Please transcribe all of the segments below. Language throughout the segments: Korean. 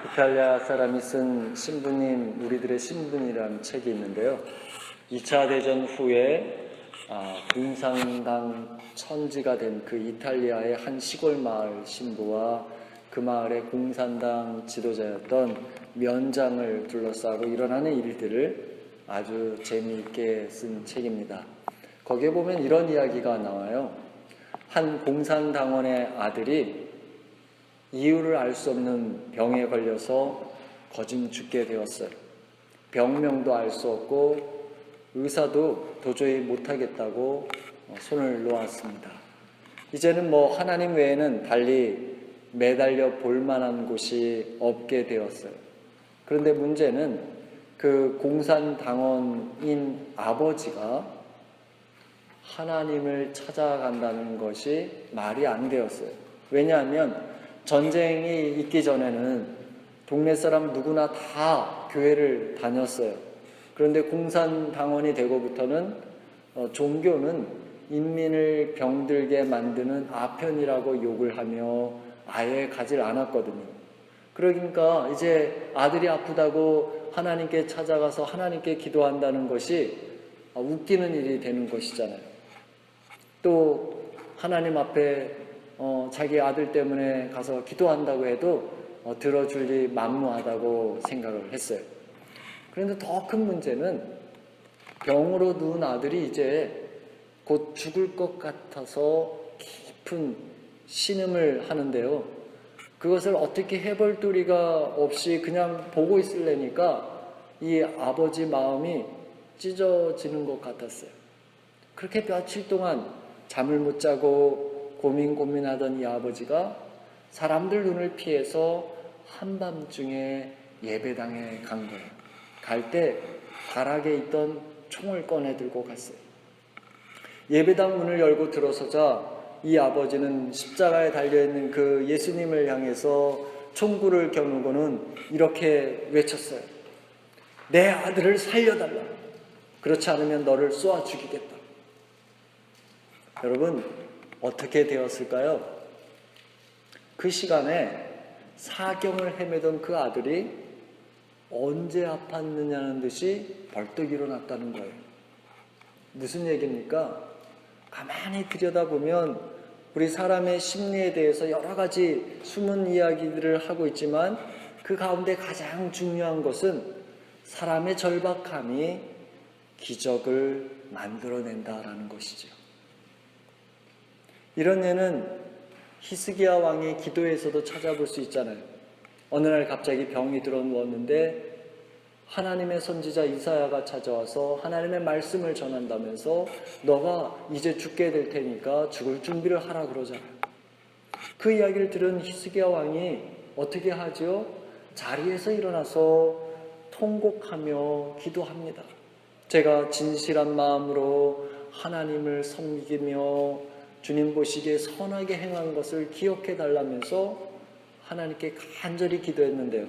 이탈리아 사람이 쓴 신부님, 우리들의 신분이라는 책이 있는데요. 2차 대전 후에 공산당 천지가 된 그 이탈리아의 한 시골 마을 신부와 그 마을의 공산당 지도자였던 면장을 둘러싸고 일어나는 일들을 아주 재미있게 쓴 책입니다. 거기에 보면 이런 이야기가 나와요. 한 공산당원의 아들이 이유를 알 수 없는 병에 걸려서 거진 죽게 되었어요. 병명도 알 수 없고 의사도 도저히 못하겠다고 손을 놓았습니다. 이제는 하나님 외에는 달리 매달려 볼 만한 곳이 없게 되었어요. 그런데 문제는 그 공산당원인 아버지가 하나님을 찾아간다는 것이 말이 안 되었어요. 왜냐하면 전쟁이 있기 전에는 동네 사람 누구나 다 교회를 다녔어요. 그런데 공산당원이 되고부터는 종교는 인민을 병들게 만드는 아편이라고 욕을 하며 아예 가질 않았거든요. 그러니까 이제 아들이 아프다고 하나님께 찾아가서 하나님께 기도한다는 것이 웃기는 일이 되는 것이잖아요. 또 하나님 앞에 자기 아들 때문에 가서 기도한다고 해도 들어줄리 만무하다고 생각을 했어요. 그런데 더 큰 문제는 병으로 누운 아들이 이제 곧 죽을 것 같아서 깊은 신음을 하는데요. 그것을 어떻게 해볼 도리가 없이 그냥 보고 있으려니까 이 아버지 마음이 찢어지는 것 같았어요. 그렇게 며칠 동안 잠을 못 자고 고민하던 이 아버지가 사람들 눈을 피해서 한밤중에 예배당에 간 거예요. 갈 때 가락에 있던 총을 꺼내 들고 갔어요. 예배당 문을 열고 들어서자 이 아버지는 십자가에 달려있는 그 예수님을 향해서 총구를 겨누고는 이렇게 외쳤어요. 내 아들을 살려달라. 그렇지 않으면 너를 쏘아 죽이겠다. 여러분, 어떻게 되었을까요? 그 시간에 사경을 헤매던 그 아들이 언제 아팠느냐는 듯이 벌떡 일어났다는 거예요. 무슨 얘기입니까? 가만히 들여다보면 우리 사람의 심리에 대해서 여러 가지 숨은 이야기들을 하고 있지만 그 가운데 가장 중요한 것은 사람의 절박함이 기적을 만들어낸다라는 것이죠. 이런 예는 히스기야 왕의 기도에서도 찾아볼 수 있잖아요. 어느 날 갑자기 병이 들어누웠는데 하나님의 선지자 이사야가 찾아와서 하나님의 말씀을 전한다면서 너가 이제 죽게 될 테니까 죽을 준비를 하라 그러잖아요. 그 이야기를 들은 히스기야 왕이 어떻게 하죠? 자리에서 일어나서 통곡하며 기도합니다. 제가 진실한 마음으로 하나님을 섬기며 주님 보시기에 선하게 행한 것을 기억해 달라면서 하나님께 간절히 기도했는데요.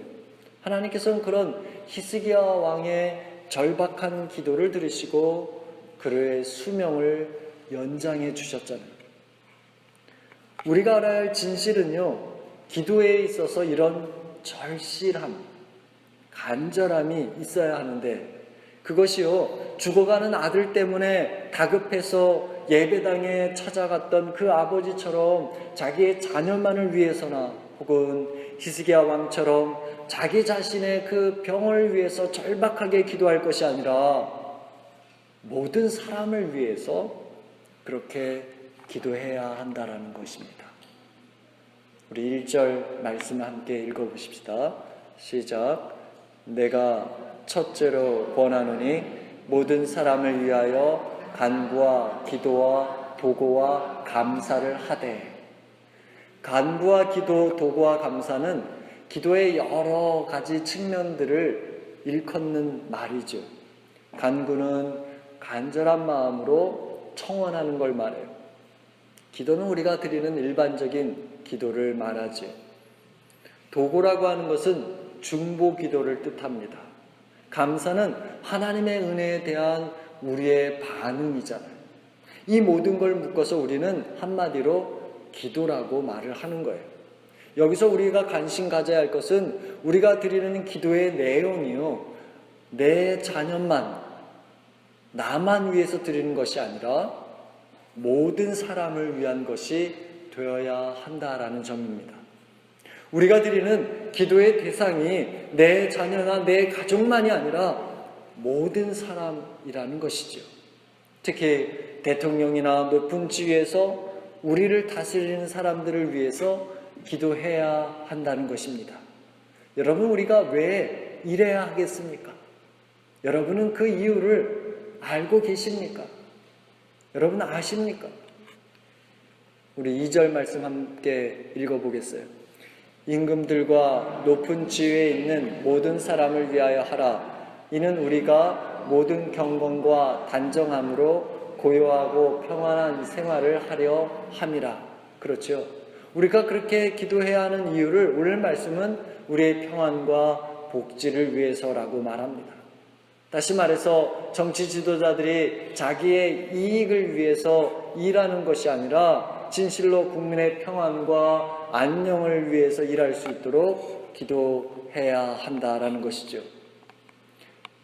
하나님께서는 그런 히스기야 왕의 절박한 기도를 들으시고 그의 수명을 연장해 주셨잖아요. 우리가 알아야 할 진실은요, 기도에 있어서 이런 절실함, 간절함이 있어야 하는데 그것이요, 죽어가는 아들 때문에 다급해서 예배당에 찾아갔던 그 아버지처럼 자기의 자녀만을 위해서나 혹은 히스기야 왕처럼 자기 자신의 그 병을 위해서 절박하게 기도할 것이 아니라 모든 사람을 위해서 그렇게 기도해야 한다라는 것입니다. 우리 1절 말씀을 함께 읽어보십시다. 시작. 내가 첫째로 권하노니 모든 사람을 위하여 간구와 기도와 도고와 감사를 하되. 간구와 기도, 도구와 감사는 기도의 여러 가지 측면들을 일컫는 말이죠. 간구는 간절한 마음으로 청원하는 걸 말해요. 기도는 우리가 드리는 일반적인 기도를 말하죠. 도구라고 하는 것은 중보 기도를 뜻합니다. 감사는 하나님의 은혜에 대한 우리의 반응이잖아요. 이 모든 걸 묶어서 우리는 한마디로 기도라고 말을 하는 거예요. 여기서 우리가 관심 가져야 할 것은 우리가 드리는 기도의 내용이요, 내 자녀만, 나만 위해서 드리는 것이 아니라 모든 사람을 위한 것이 되어야 한다라는 점입니다. 우리가 드리는 기도의 대상이 내 자녀나 내 가족만이 아니라 모든 사람이라는 것이죠. 특히 대통령이나 높은 지위에서 우리를 다스리는 사람들을 위해서 기도해야 한다는 것입니다. 여러분, 우리가 왜 이래야 하겠습니까? 여러분은 그 이유를 알고 계십니까? 여러분 아십니까? 우리 2절 말씀 함께 읽어보겠어요. 임금들과 높은 지위에 있는 모든 사람을 위하여 하라. 이는 우리가 모든 경건과 단정함으로 고요하고 평안한 생활을 하려 함이라. 그렇죠. 우리가 그렇게 기도해야 하는 이유를 오늘 말씀은 우리의 평안과 복지를 위해서라고 말합니다. 다시 말해서 정치 지도자들이 자기의 이익을 위해서 일하는 것이 아니라 진실로 국민의 평안과 안녕을 위해서 일할 수 있도록 기도해야 한다라는 것이죠.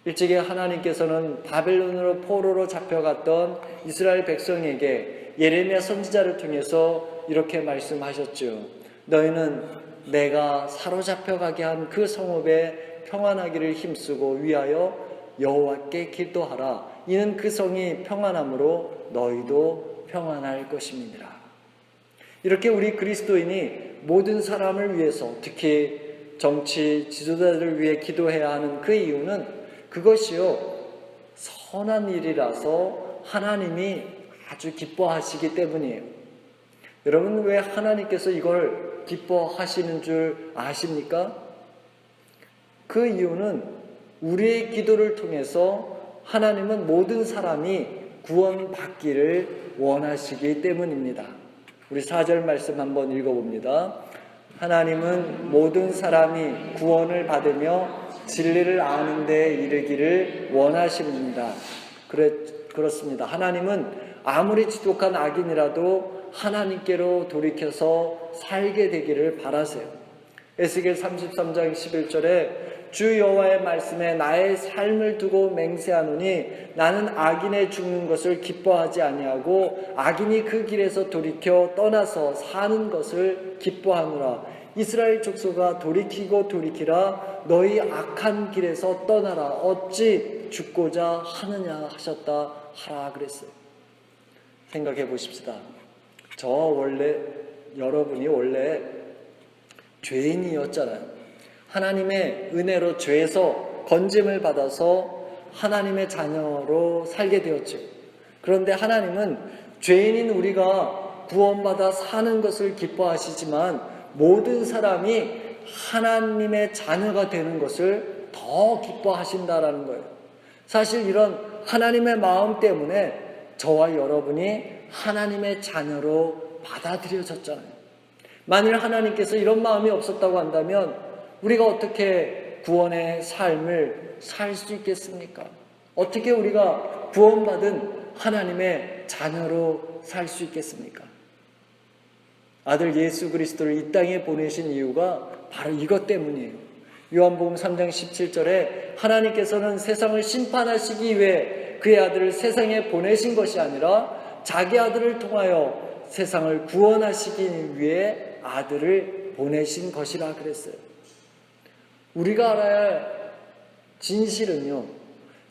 일찍이 하나님께서는 바벨론으로 포로로 잡혀갔던 이스라엘 백성에게 예레미야 선지자를 통해서 이렇게 말씀하셨죠. 너희는 내가 사로잡혀가게 한 그 성읍에 평안하기를 힘쓰고 위하여 여호와께 기도하라. 이는 그 성이 평안함으로 너희도 평안할 것임이니라. 이렇게 우리 그리스도인이 모든 사람을 위해서, 특히 정치 지도자들을 위해 기도해야 하는 그 이유는 그것이요, 선한 일이라서 하나님이 아주 기뻐하시기 때문이에요. 여러분, 왜 하나님께서 이걸 기뻐하시는 줄 아십니까? 그 이유는 우리의 기도를 통해서 하나님은 모든 사람이 구원받기를 원하시기 때문입니다. 우리 4절 말씀 한번 읽어봅니다. 하나님은 모든 사람이 구원을 받으며 진리를 아는 데 이르기를 원하십니다. 그렇습니다. 하나님은 아무리 지독한 악인이라도 하나님께로 돌이켜서 살게 되기를 바라세요. 에스겔 33장 11절에 주 여호와의 말씀에 나의 삶을 두고 맹세하노니 나는 악인의 죽는 것을 기뻐하지 아니하고 악인이 그 길에서 돌이켜 떠나서 사는 것을 기뻐하노라. 이스라엘 족속아 돌이키고 돌이키라. 너희 악한 길에서 떠나라. 어찌 죽고자 하느냐 하셨다 하라 그랬어요. 생각해 보십시다. 여러분이 원래 죄인이었잖아요. 하나님의 은혜로 죄에서 건짐을 받아서 하나님의 자녀로 살게 되었죠. 그런데 하나님은 죄인인 우리가 구원받아 사는 것을 기뻐하시지만 모든 사람이 하나님의 자녀가 되는 것을 더 기뻐하신다라는 거예요. 사실 이런 하나님의 마음 때문에 저와 여러분이 하나님의 자녀로 받아들여졌잖아요. 만일 하나님께서 이런 마음이 없었다고 한다면 우리가 어떻게 구원의 삶을 살 수 있겠습니까? 어떻게 우리가 구원받은 하나님의 자녀로 살 수 있겠습니까? 아들 예수 그리스도를 이 땅에 보내신 이유가 바로 이것 때문이에요. 요한복음 3장 17절에 하나님께서는 세상을 심판하시기 위해 그의 아들을 세상에 보내신 것이 아니라 자기 아들을 통하여 세상을 구원하시기 위해 아들을 보내신 것이라 그랬어요. 우리가 알아야 할 진실은요,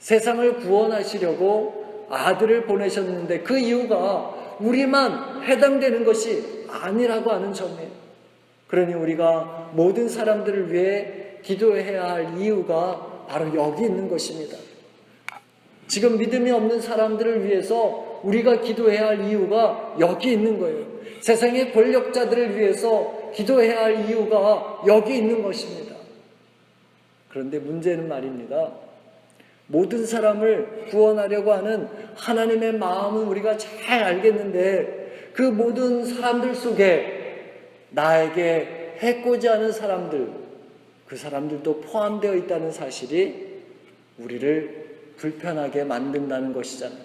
세상을 구원하시려고 아들을 보내셨는데 그 이유가 우리만 해당되는 것이 아니라고 하는 점이에요. 그러니 우리가 모든 사람들을 위해 기도해야 할 이유가 바로 여기 있는 것입니다. 지금 믿음이 없는 사람들을 위해서 우리가 기도해야 할 이유가 여기 있는 거예요. 세상의 권력자들을 위해서 기도해야 할 이유가 여기 있는 것입니다. 그런데 문제는 말입니다. 모든 사람을 구원하려고 하는 하나님의 마음은 우리가 잘 알겠는데 그 모든 사람들 속에 나에게 해코지 않은 사람들, 그 사람들도 포함되어 있다는 사실이 우리를 불편하게 만든다는 것이잖아요.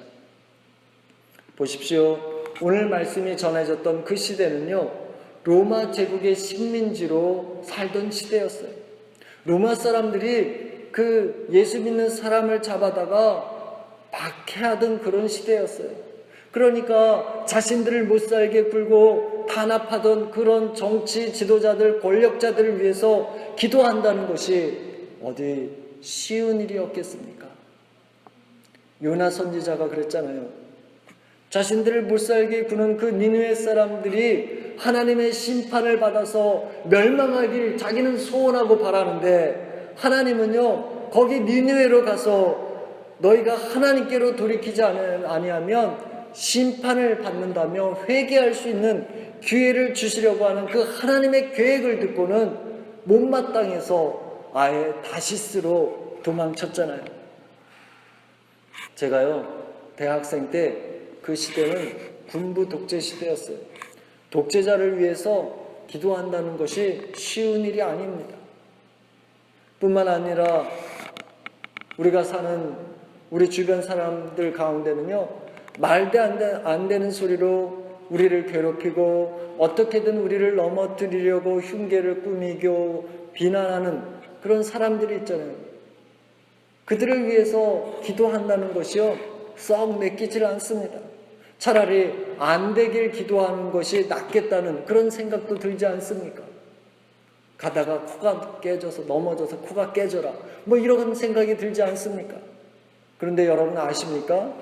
보십시오. 오늘 말씀이 전해졌던 그 시대는요, 로마 제국의 식민지로 살던 시대였어요. 로마 사람들이 그 예수 믿는 사람을 잡아다가 박해하던 그런 시대였어요. 그러니까 자신들을 못 살게 굴고 탄압하던 그런 정치 지도자들, 권력자들을 위해서 기도한다는 것이 어디 쉬운 일이었겠습니까? 요나 선지자가 그랬잖아요. 자신들을 못 살게 구는 그 니느웨 사람들이 하나님의 심판을 받아서 멸망하길 자기는 소원하고 바라는데, 하나님은요 거기 니느웨로 가서 너희가 하나님께로 돌이키지 아니하면 심판을 받는다며 회개할 수 있는 기회를 주시려고 하는 그 하나님의 계획을 듣고는 못마땅해서 아예 다시스로 도망쳤잖아요. 제가요 대학생 때 그 시대는 군부 독재 시대였어요. 독재자를 위해서 기도한다는 것이 쉬운 일이 아닙니다. 뿐만 아니라 우리가 사는 우리 주변 사람들 가운데는요, 말도 안 되는 소리로 우리를 괴롭히고 어떻게든 우리를 넘어뜨리려고 흉계를 꾸미고 비난하는 그런 사람들이 있잖아요. 그들을 위해서 기도한다는 것이요 썩 내키질 않습니다. 차라리 안 되길 기도하는 것이 낫겠다는 그런 생각도 들지 않습니까? 가다가 코가 깨져서 넘어져서 코가 깨져라 뭐 이런 생각이 들지 않습니까? 그런데 여러분 아십니까?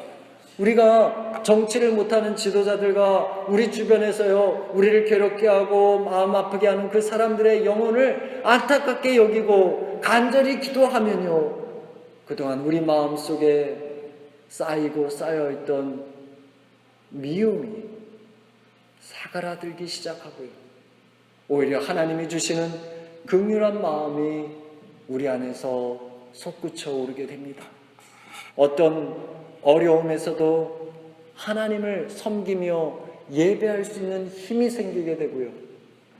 우리가 정치를 못하는 지도자들과 우리 주변에서요 우리를 괴롭게 하고 마음 아프게 하는 그 사람들의 영혼을 안타깝게 여기고 간절히 기도하면요, 그동안 우리 마음속에 쌓이고 쌓여있던 미움이 사그라들기 시작하고요, 오히려 하나님이 주시는 긍휼한 마음이 우리 안에서 솟구쳐 오르게 됩니다. 어떤 어려움에서도 하나님을 섬기며 예배할 수 있는 힘이 생기게 되고요,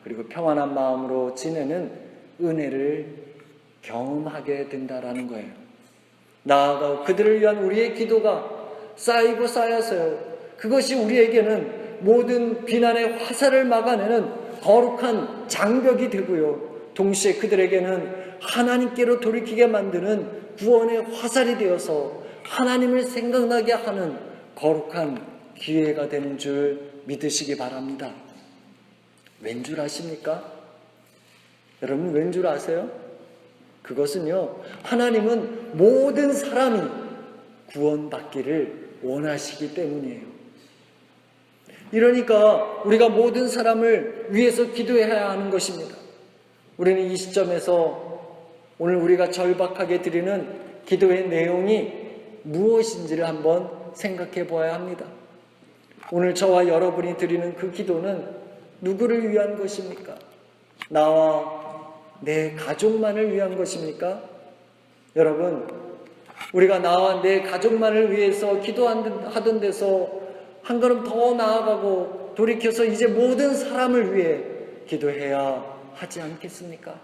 그리고 평안한 마음으로 지내는 은혜를 경험하게 된다라는 거예요. 나아가 그들을 위한 우리의 기도가 쌓이고 쌓여서요, 그것이 우리에게는 모든 비난의 화살을 막아내는 거룩한 장벽이 되고요, 동시에 그들에게는 하나님께로 돌이키게 만드는 구원의 화살이 되어서 하나님을 생각나게 하는 거룩한 기회가 되는 줄 믿으시기 바랍니다. 왠 줄 아십니까? 여러분 왠 줄 아세요? 그것은요, 하나님은 모든 사람이 구원받기를 원하시기 때문이에요. 이러니까 우리가 모든 사람을 위해서 기도해야 하는 것입니다. 우리는 이 시점에서 오늘 우리가 절박하게 드리는 기도의 내용이 무엇인지를 한번 생각해 보아야 합니다. 오늘 저와 여러분이 드리는 그 기도는 누구를 위한 것입니까? 나와 내 가족만을 위한 것입니까? 여러분, 우리가 나와 내 가족만을 위해서 기도하던 데서 한 걸음 더 나아가고 돌이켜서 이제 모든 사람을 위해 기도해야 하지 않겠습니까?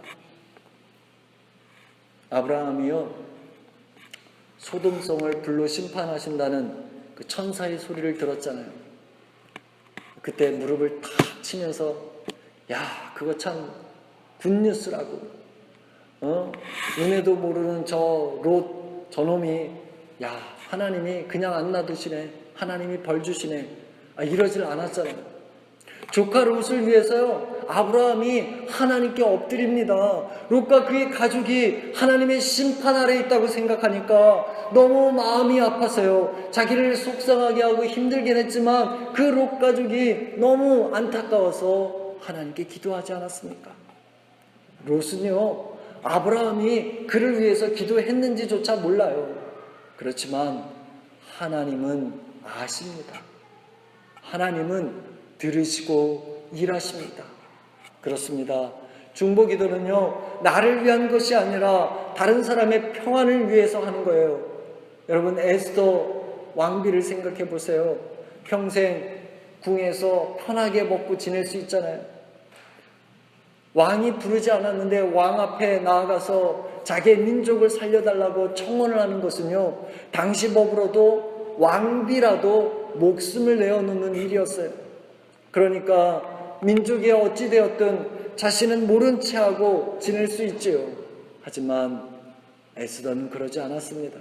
아브라함이요, 소돔성을 불로 심판하신다는 그 천사의 소리를 들었잖아요. 그때 무릎을 탁 치면서 야, 그거 참 굿뉴스라고. 눈에도 모르는 저 롯 저놈이 야, 하나님이 그냥 안 놔두시네, 하나님이 벌 주시네, 이러질 않았잖아요. 조카 롯을 위해서요 아브라함이 하나님께 엎드립니다. 롯과 그의 가족이 하나님의 심판 아래 있다고 생각하니까 너무 마음이 아파서요 자기를 속상하게 하고 힘들게 했지만 그 롯 가족이 너무 안타까워서 하나님께 기도하지 않았습니까? 롯은요 아브라함이 그를 위해서 기도했는지조차 몰라요. 그렇지만 하나님은 아십니다. 하나님은 들으시고 일하십니다. 그렇습니다. 중보기도는요 나를 위한 것이 아니라 다른 사람의 평안을 위해서 하는 거예요. 여러분, 에스더 왕비를 생각해 보세요. 평생 궁에서 편하게 먹고 지낼 수 있잖아요. 왕이 부르지 않았는데 왕 앞에 나아가서 자기의 민족을 살려달라고 청원을 하는 것은요 당시 법으로도 왕비라도 목숨을 내어놓는 일이었어요. 그러니까 민족이 어찌되었든 자신은 모른 체하고 지낼 수 있지요. 하지만 에스더는 그러지 않았습니다.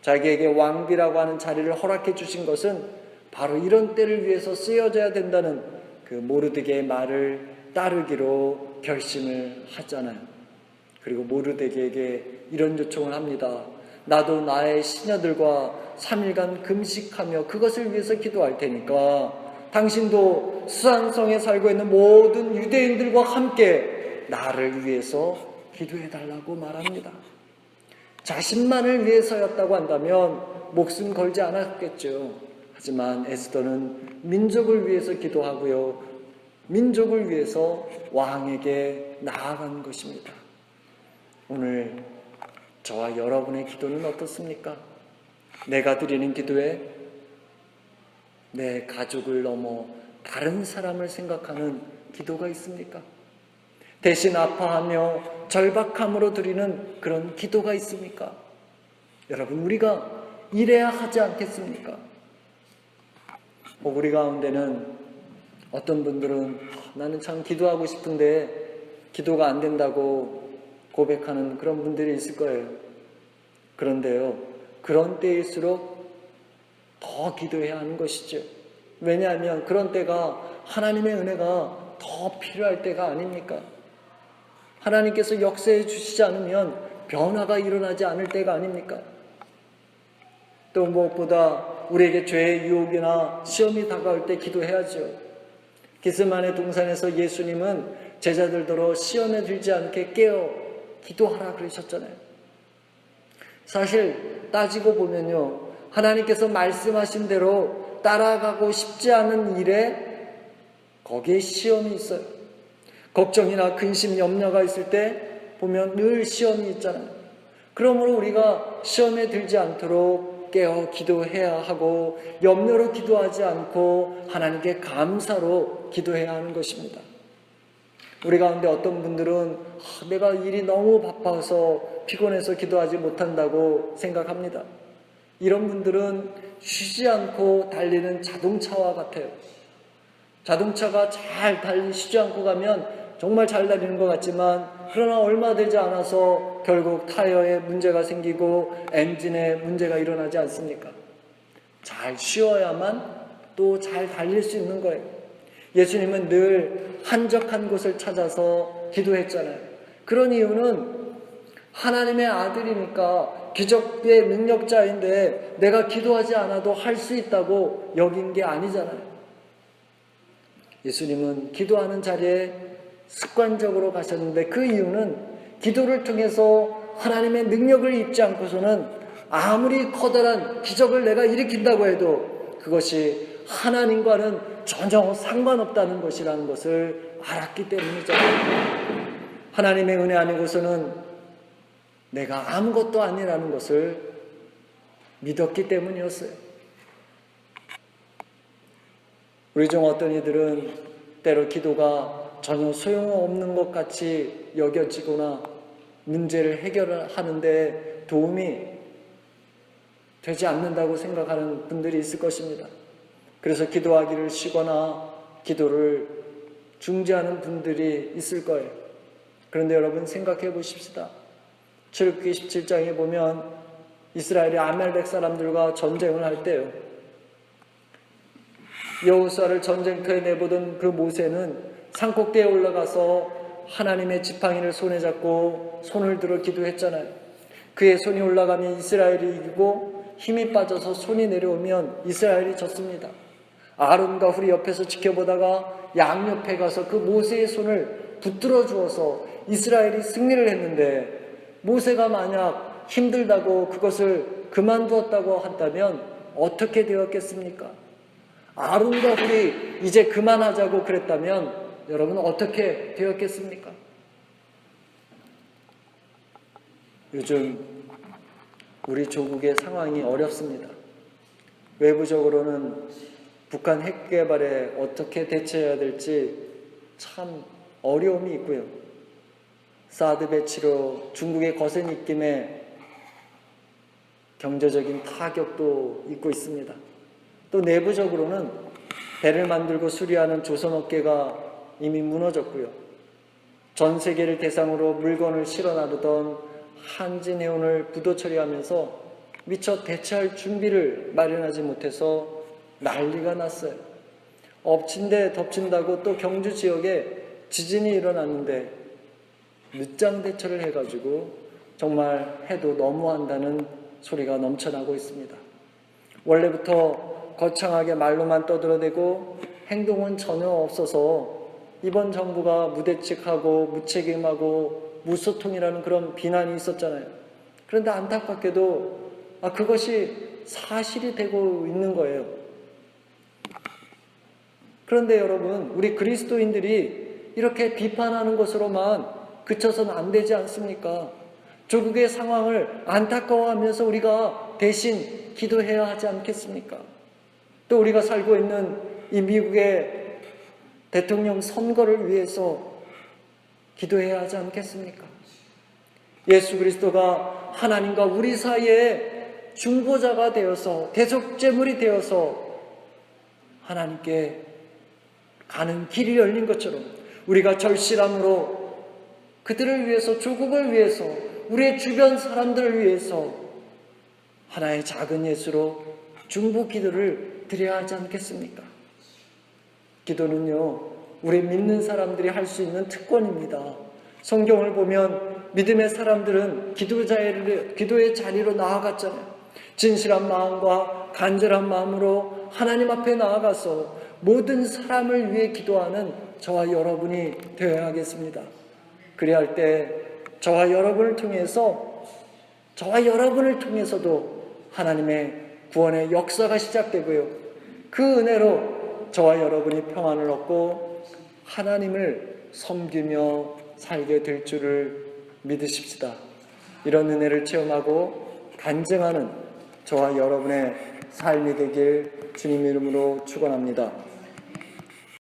자기에게 왕비라고 하는 자리를 허락해 주신 것은 바로 이런 때를 위해서 쓰여져야 된다는 그 모르드게의 말을 따르기로 결심을 하잖아요. 그리고 모르드게에게 이런 요청을 합니다. 나도 나의 시녀들과 3일간 금식하며 그것을 위해서 기도할 테니까 당신도 수산성에 살고 있는 모든 유대인들과 함께 나를 위해서 기도해 달라고 말합니다. 자신만을 위해서였다고 한다면 목숨 걸지 않았겠죠. 하지만 에스더는 민족을 위해서 기도하고요, 민족을 위해서 왕에게 나아간 것입니다. 오늘 저와 여러분의 기도는 어떻습니까? 내가 드리는 기도에 내 가족을 넘어 다른 사람을 생각하는 기도가 있습니까? 대신 아파하며 절박함으로 드리는 그런 기도가 있습니까? 여러분, 우리가 이래야 하지 않겠습니까? 우리 가운데는 어떤 분들은 나는 참 기도하고 싶은데 기도가 안 된다고 고백하는 그런 분들이 있을 거예요. 그런데요, 그런 때일수록 더 기도해야 하는 것이죠. 왜냐하면 그런 때가 하나님의 은혜가 더 필요할 때가 아닙니까? 하나님께서 역사해 주시지 않으면 변화가 일어나지 않을 때가 아닙니까? 또 무엇보다 우리에게 죄의 유혹이나 시험이 다가올 때 기도해야죠. 겟세마네 동산에서 예수님은 제자들더러 시험에 들지 않게 깨어 기도하라 그러셨잖아요. 사실 따지고 보면요, 하나님께서 말씀하신 대로 따라가고 싶지 않은 일에 거기에 시험이 있어요. 걱정이나 근심, 염려가 있을 때 보면 늘 시험이 있잖아요. 그러므로 우리가 시험에 들지 않도록 깨어 기도해야 하고 염려로 기도하지 않고 하나님께 감사로 기도해야 하는 것입니다. 우리 가운데 어떤 분들은 내가 일이 너무 바빠서 피곤해서 기도하지 못한다고 생각합니다. 이런 분들은 쉬지 않고 달리는 자동차와 같아요. 자동차가 잘 쉬지 않고 가면 정말 잘 달리는 것 같지만 그러나 얼마 되지 않아서 결국 타이어에 문제가 생기고 엔진에 문제가 일어나지 않습니까? 잘 쉬어야만 또 잘 달릴 수 있는 거예요. 예수님은 늘 한적한 곳을 찾아서 기도했잖아요. 그런 이유는 하나님의 아들이니까 기적의 능력자인데 내가 기도하지 않아도 할 수 있다고 여긴 게 아니잖아요. 예수님은 기도하는 자리에 습관적으로 가셨는데 그 이유는 기도를 통해서 하나님의 능력을 입지 않고서는 아무리 커다란 기적을 내가 일으킨다고 해도 그것이 하나님과는 전혀 상관없다는 것이라는 것을 알았기 때문이죠. 하나님의 은혜 아니고서는 내가 아무것도 아니라는 것을 믿었기 때문이었어요. 우리 중 어떤 이들은 때로 기도가 전혀 소용없는 것 같이 여겨지거나 문제를 해결하는데 도움이 되지 않는다고 생각하는 분들이 있을 것입니다. 그래서 기도하기를 쉬거나 기도를 중지하는 분들이 있을 거예요. 그런데 여러분 생각해 보십시다. 출애굽기 17장에 보면 이스라엘이 아말렉 사람들과 전쟁을 할 때요, 여호수아를 전쟁터에 내보던 그 모세는 산꼭대에 올라가서 하나님의 지팡이를 손에 잡고 손을 들어 기도했잖아요. 그의 손이 올라가면 이스라엘이 이기고 힘이 빠져서 손이 내려오면 이스라엘이 졌습니다. 아론과 훌이 옆에서 지켜보다가 양옆에 가서 그 모세의 손을 붙들어 주어서 이스라엘이 승리를 했는데 모세가 만약 힘들다고 그것을 그만두었다고 한다면 어떻게 되었겠습니까? 아론과 훌이 이제 그만하자고 그랬다면 여러분 어떻게 되었겠습니까? 요즘 우리 조국의 상황이 어렵습니다. 외부적으로는 북한 핵 개발에 어떻게 대처해야 될지 참 어려움이 있고요. 사드 배치로 중국의 거센 입김에 경제적인 타격도 있고 있습니다. 또 내부적으로는 배를 만들고 수리하는 조선업계가 이미 무너졌고요. 전 세계를 대상으로 물건을 실어 나르던 한진해운을 부도 처리하면서 미처 대처할 준비를 마련하지 못해서 난리가 났어요. 엎친 데 덮친다고 또 경주 지역에 지진이 일어났는데 늦장 대처를 해가지고 정말 해도 너무한다는 소리가 넘쳐나고 있습니다. 원래부터 거창하게 말로만 떠들어대고 행동은 전혀 없어서 이번 정부가 무대책하고 무책임하고 무소통이라는 그런 비난이 있었잖아요. 그런데 안타깝게도 그것이 사실이 되고 있는 거예요. 그런데 여러분, 우리 그리스도인들이 이렇게 비판하는 것으로만 그쳐서는 안 되지 않습니까? 조국의 상황을 안타까워하면서 우리가 대신 기도해야 하지 않겠습니까? 또 우리가 살고 있는 이 미국의 대통령 선거를 위해서 기도해야 하지 않겠습니까? 예수 그리스도가 하나님과 우리 사이에 중보자가 되어서 대속제물이 되어서 하나님께 가는 길이 열린 것처럼 우리가 절실함으로 그들을 위해서, 조국을 위해서, 우리의 주변 사람들을 위해서 하나의 작은 예수로 중보 기도를 드려야 하지 않겠습니까? 기도는요, 우리 믿는 사람들이 할 수 있는 특권입니다. 성경을 보면 믿음의 사람들은 기도의 자리로 나아갔잖아요. 진실한 마음과 간절한 마음으로 하나님 앞에 나아가서 모든 사람을 위해 기도하는 저와 여러분이 되어야 하겠습니다. 그래야 할 때 저와 여러분을 통해서도 하나님의 구원의 역사가 시작되고요. 그 은혜로 저와 여러분이 평안을 얻고 하나님을 섬기며 살게 될 줄을 믿으십시다. 이런 은혜를 체험하고 간증하는 저와 여러분의 삶이 되길 주님 이름으로 축원합니다.